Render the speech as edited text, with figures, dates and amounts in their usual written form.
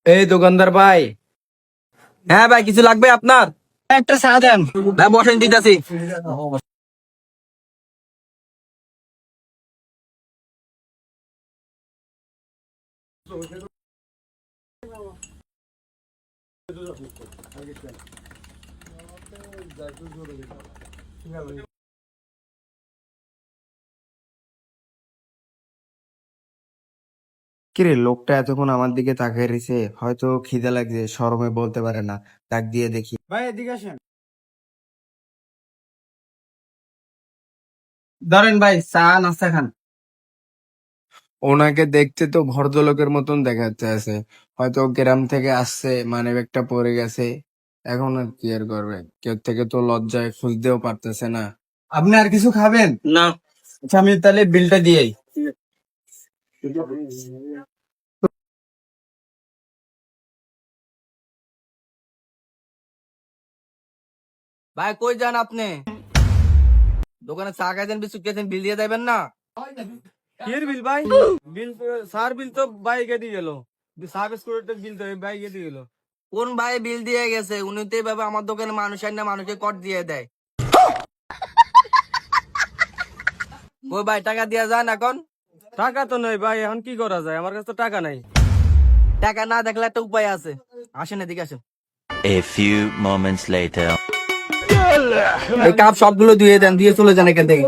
এই দোকানদার ভাই, হ্যাঁ ভাই, কিছু লাগবে আপনার? একটা চা দেন। ভাই বসেন, দিতেছি। কিরে, লোকটা এতক্ষণ আমার দিকে তাকিয়ে রয়েছে, হয়তো খিদে লাগছে, শরমে বলতে পারে না। ডাক দিয়ে দেখি। ভাই এদিকে আসেন। ধরেন ভাই, চা নাস্তা খান। ওনাকে দেখতে তো ভদ্রলোকের মতন দেখাচ্ছে আছে, হয়তো গ্রাম থেকে আসছে, মানে ব্যাগটা পড়ে গেছে। এখন আর কি আর করবে, কেউ থেকে তো লজ্জায় খুঁজতেও পারতেছে না। আপনি আর কিছু খাবেন? না। আচ্ছা, আমি তাহলে বিলটা দিয়েই। ভাই কই যান আপনি? দোকানে চা খাইছেন, বিস্কুট খেয়েছেন, বিল দিয়ে দেবেন না? কির বিল ভাই? বিল তো সার বিল তো বাইকে দিয়ে গেল। সার বিস্কুটের বিল তো বাইকে দিয়ে গেল। কোন ভাই বিল দিয়ে গেছে? উনি তো এভাবে আমার দোকানে মানুষ আইন না মানুষকে কট দিয়ে দেয়। ওই ভাই, টাকা দিয়ে যান এখন। টাকা তো নাই ভাই, এখন কি করা যায়? আমার কাছে তো টাকা নাই। টাকা না দেখলে একটা উপায় আছে, আসেন এদিকে আসেন। A few moments later. এই কাপ সবগুলো ধুয়ে দেন, দিয়ে চলে যান এখান থেকে।